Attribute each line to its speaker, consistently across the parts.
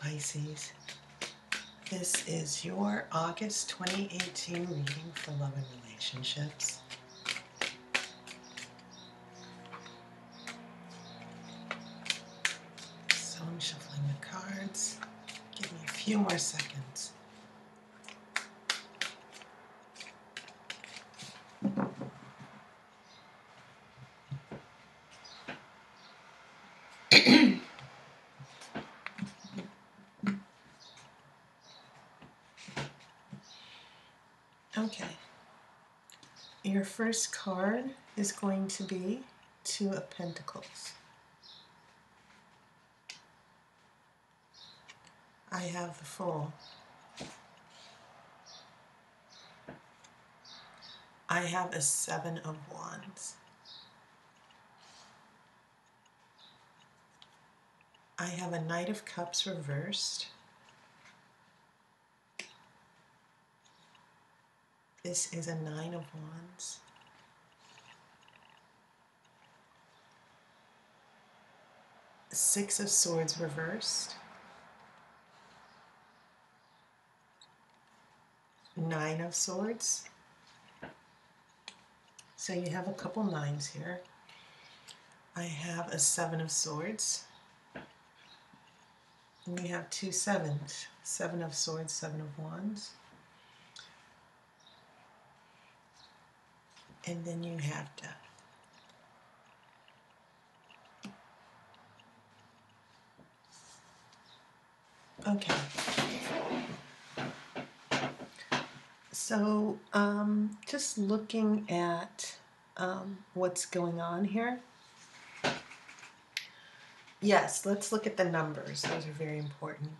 Speaker 1: Pisces. This is your August 2018 reading for love and relationships. So I'm shuffling the cards. Give me a few more seconds. Okay. Your first card is going to be Two of Pentacles. I have the Fool. I have a Seven of Wands. I have a Knight of Cups reversed. This is a Nine of Wands. Six of Swords reversed. Nine of Swords. So you have a couple nines here. I have a Seven of Swords. And we have two sevens. Seven of Swords, Seven of Wands. And then you have Death. Okay. So just looking at what's going on here. Yes, let's look at the numbers. Those are very important.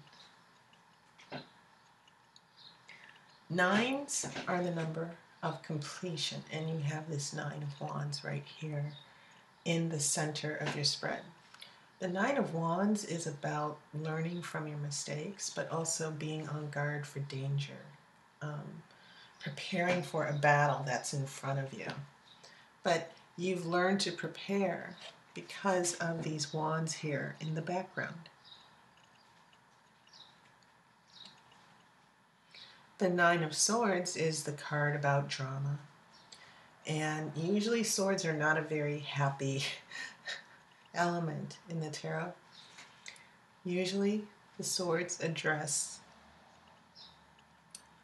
Speaker 1: Nines are the number of completion, and you have this Nine of Wands right here in the center of your spread. The Nine of Wands is about learning from your mistakes, but also being on guard for danger, preparing for a battle that's in front of you. But you've learned to prepare because of these wands here in the background. The Nine of Swords is the card about drama. And usually swords are not a very happy element in the tarot. Usually the swords address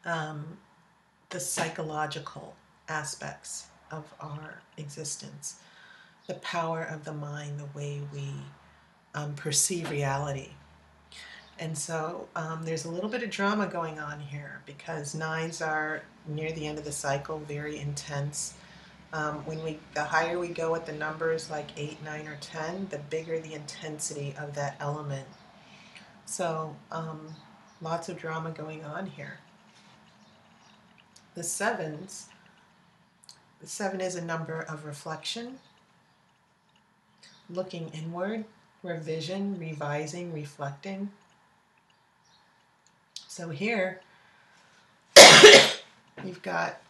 Speaker 1: the psychological aspects of our existence, the power of the mind, the way we perceive reality. And so there's a little bit of drama going on here because nines are near the end of the cycle, very intense. The higher we go with the numbers like 8, 9, or 10, the bigger the intensity of that element. So lots of drama going on here. The sevens, the 7 is a number of reflection, looking inward, revision, revising, reflecting. So here, you've got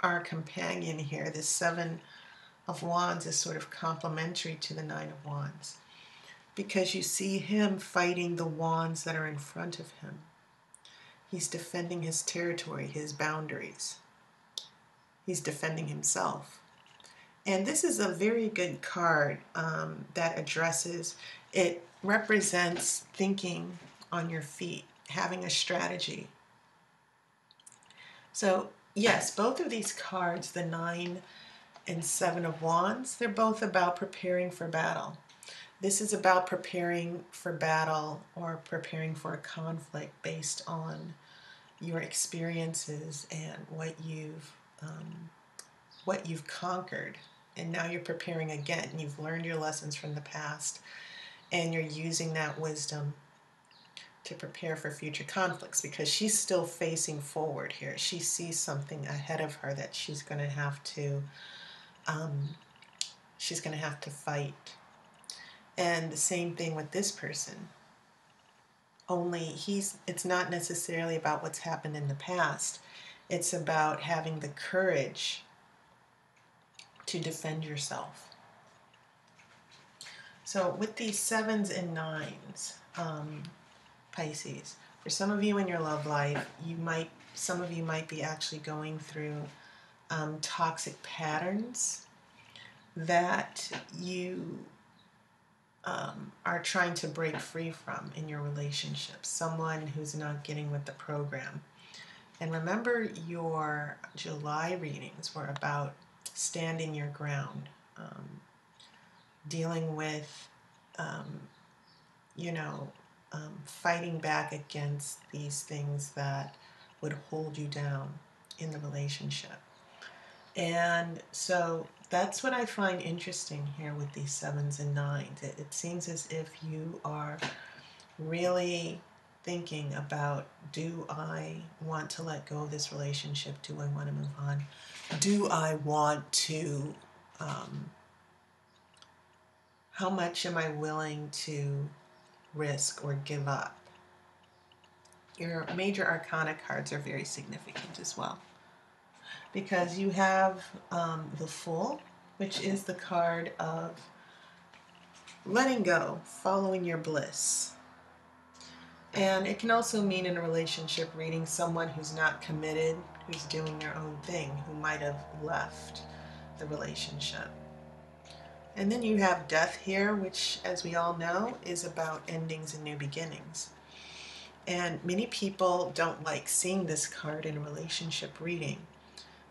Speaker 1: our companion here. This Seven of Wands is sort of complementary to the Nine of Wands because you see him fighting the wands that are in front of him. He's defending his territory, his boundaries. He's defending himself. And this is a very good card that addresses, it represents thinking on your feet, having a strategy. So yes, both of these cards, the 9 and 7 of Wands, they're both about preparing for battle. This is about preparing for battle or preparing for a conflict based on your experiences and what you've conquered. And now you're preparing again. You've learned your lessons from the past and you're using that wisdom to prepare for future conflicts because she's still facing forward here. She sees something ahead of her that she's going to have to fight. And the same thing with this person. Only it's not necessarily about what's happened in the past. It's about having the courage to defend yourself. So with these 7s and 9s, Pisces. For some of you in your love life, some of you might be actually going through toxic patterns that you are trying to break free from in your relationship. Someone who's not getting with the program. And remember, your July readings were about standing your ground, dealing with, you know, fighting back against these things that would hold you down in the relationship. And so that's what I find interesting here with these sevens and nines. It seems as if you are really thinking about, do I want to let go of this relationship? Do I want to move on? Do I want to, how much am I willing to risk or give up? Your major arcana cards are very significant as well, because you have the Fool, which is the card of letting go, following your bliss. And it can also mean in a relationship reading someone who's not committed, who's doing their own thing, who might have left the relationship. And then you have Death here, which, as we all know, is about endings and new beginnings. And many people don't like seeing this card in a relationship reading.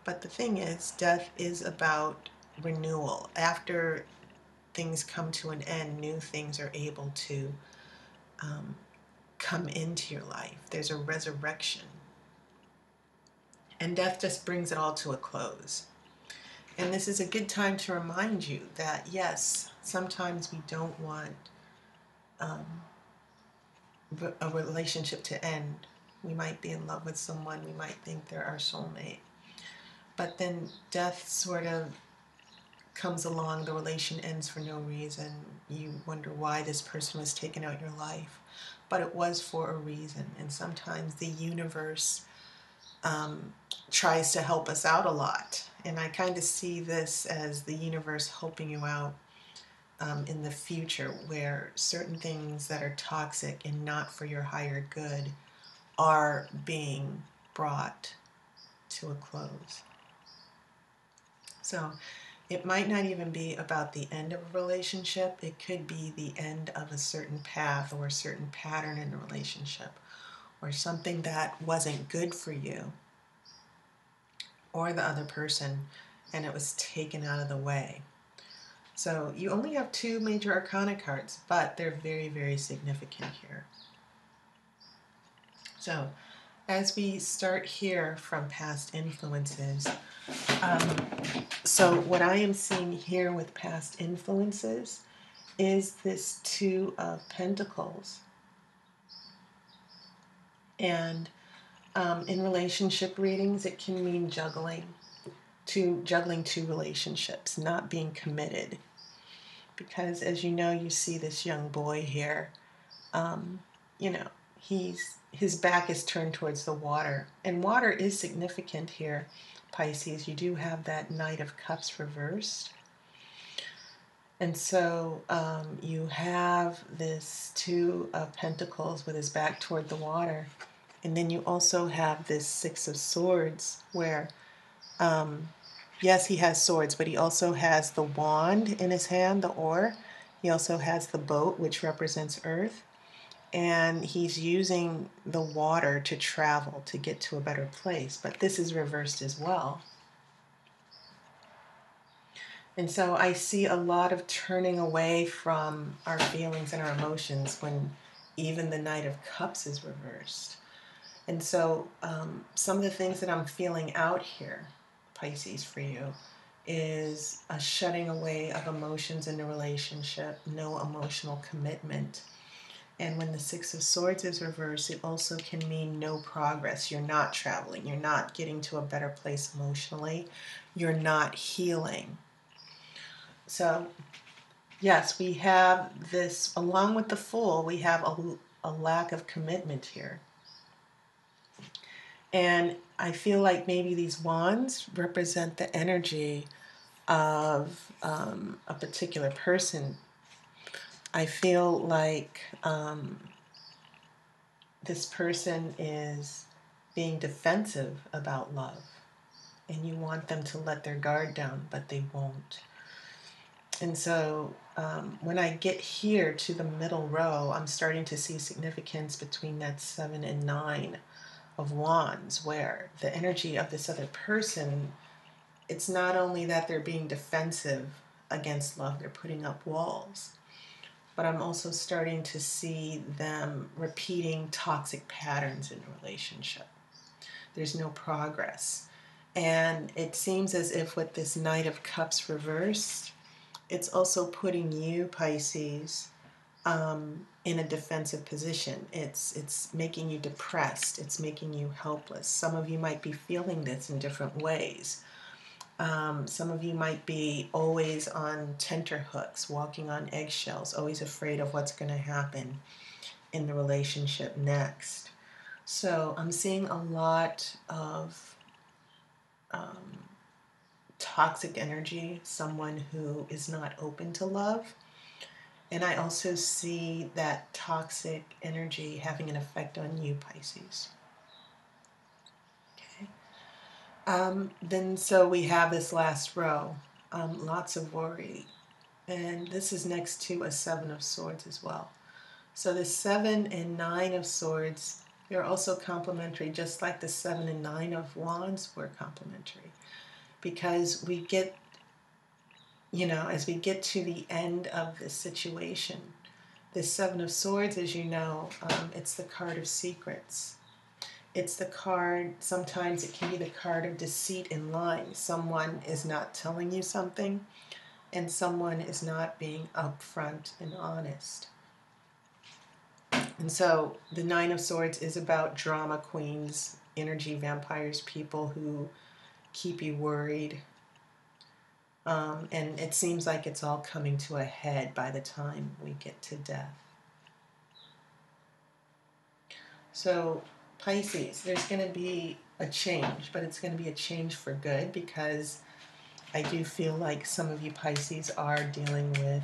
Speaker 1: But the thing is, death is about renewal. After things come to an end, new things are able to come into your life. There's a resurrection. And death just brings it all to a close. And this is a good time to remind you that, yes, sometimes we don't want a relationship to end. We might be in love with someone, we might think they're our soulmate. But then death sort of comes along, the relation ends for no reason. You wonder why this person was taken out your life. But it was for a reason. And sometimes the universe tries to help us out a lot. And I kind of see this as the universe helping you out in the future, where certain things that are toxic and not for your higher good are being brought to a close. So it might not even be about the end of a relationship. It could be the end of a certain path or a certain pattern in a relationship, or something that wasn't good for you or the other person, and it was taken out of the way. So you only have 2 major arcana cards, but they're very, very significant here. So as we start here from past influences, so what I am seeing here with past influences is this 2 of Pentacles. And in relationship readings, it can mean juggling 2 relationships, not being committed. Because as you know, you see this young boy here, you know, his back is turned towards the water. And water is significant here, Pisces. You do have that Knight of Cups reversed. And so you have this 2 of Pentacles with his back toward the water. And then you also have this 6 of Swords where, yes, he has swords, but he also has the wand in his hand, the oar. He also has the boat, which represents earth. And he's using the water to travel, to get to a better place. But this is reversed as well. And so I see a lot of turning away from our feelings and our emotions when even the Knight of Cups is reversed. And so some of the things that I'm feeling out here, Pisces, for you, is a shutting away of emotions in a relationship, no emotional commitment. And when the 6 of Swords is reversed, it also can mean no progress. You're not traveling. You're not getting to a better place emotionally. You're not healing. So, yes, we have this, along with the Fool, we have a lack of commitment here. And I feel like maybe these wands represent the energy of a particular person. I feel like this person is being defensive about love, and you want them to let their guard down, but they won't. And so when I get here to the middle row, I'm starting to see significance between that 7 and 9 of wands, where the energy of this other person, it's not only that they're being defensive against love, they're putting up walls, but I'm also starting to see them repeating toxic patterns in a relationship. There's no progress. And it seems as if with this Knight of Cups reversed, it's also putting you, Pisces, in a defensive position. It's making you depressed. It's making you helpless. Some of you might be feeling this in different ways. Some of you might be always on tenterhooks, walking on eggshells, always afraid of what's going to happen in the relationship next. So I'm seeing a lot of toxic energy, someone who is not open to love. And I also see that toxic energy having an effect on you, Pisces. Okay. Then so we have this last row, lots of worry. And this is next to a 7 of Swords as well. So the 7 and 9 of Swords, they're also complementary, just like the 7 and 9 of Wands were complementary. Because we get, as we get to the end of this situation, this 7 of Swords, as you know, it's the card of secrets. It's the card, sometimes it can be the card of deceit and lying. Someone is not telling you something, and someone is not being upfront and honest. And so the 9 of Swords is about drama queens, energy vampires, people who keep you worried. And it seems like it's all coming to a head by the time we get to death. So Pisces, there's going to be a change, but it's going to be a change for good, because I do feel like some of you Pisces are dealing with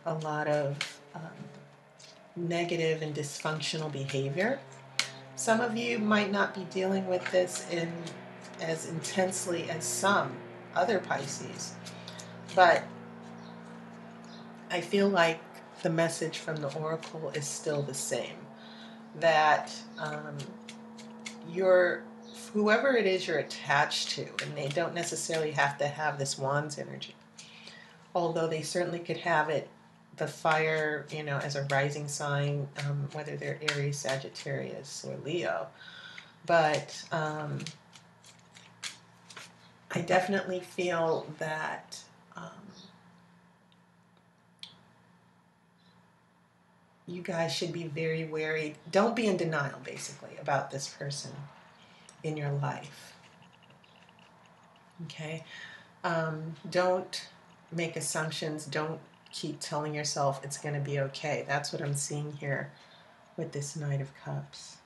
Speaker 1: a lot of negative and dysfunctional behavior. Some of you might not be dealing with this as intensely as some other Pisces, but I feel like the message from the Oracle is still the same, that whoever it is you're attached to, and they don't necessarily have to have this Wands energy, although they certainly could have it, the fire, as a rising sign, whether they're Aries, Sagittarius, or Leo. But I definitely feel that you guys should be very wary. Don't be in denial, basically, about this person in your life. Okay? Don't make assumptions. Don't keep telling yourself it's going to be okay. That's what I'm seeing here with this Knight of Cups.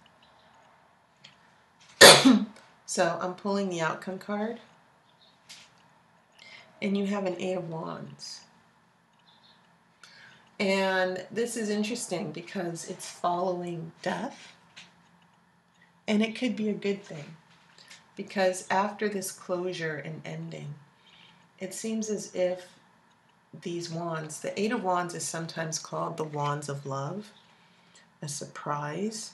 Speaker 1: So I'm pulling the outcome card, and you have an 8 of Wands. And this is interesting because it's following death, and it could be a good thing, because after this closure and ending, it seems as if these wands, the 8 of Wands is sometimes called the Wands of Love, a surprise.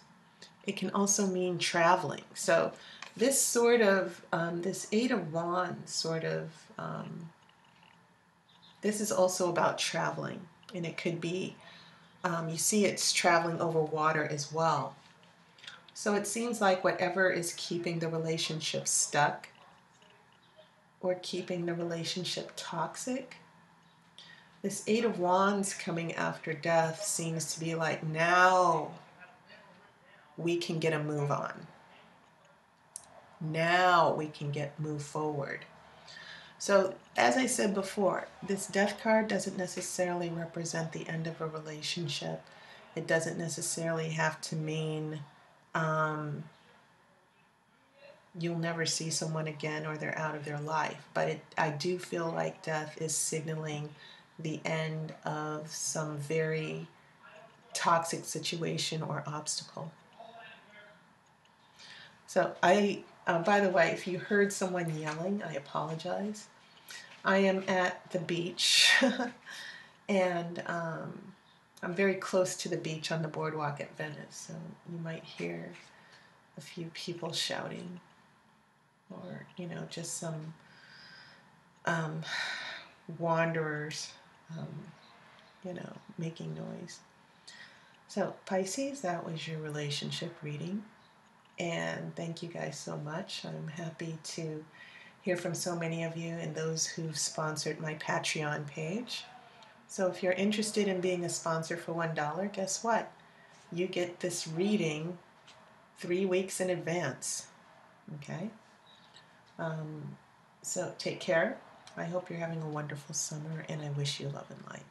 Speaker 1: It can also mean traveling. So this sort of, this 8 of Wands sort of, this is also about traveling. And it could be, you see it's traveling over water as well. So it seems like whatever is keeping the relationship stuck or keeping the relationship toxic, this 8 of Wands coming after death seems to be like, now we can get a move on. Now we can move forward. So, as I said before, this death card doesn't necessarily represent the end of a relationship. It doesn't necessarily have to mean you'll never see someone again or they're out of their life. But I do feel like death is signaling the end of some very toxic situation or obstacle. So by the way, if you heard someone yelling, I apologize. I am at the beach and I'm very close to the beach on the boardwalk at Venice, so you might hear a few people shouting or, just some um, wanderers, um, making noise. So, Pisces, that was your relationship reading. And thank you guys so much. I'm happy to hear from so many of you and those who've sponsored my Patreon page. So if you're interested in being a sponsor for $1, guess what? You get this reading 3 weeks in advance. Okay? So take care. I hope you're having a wonderful summer, and I wish you love and light.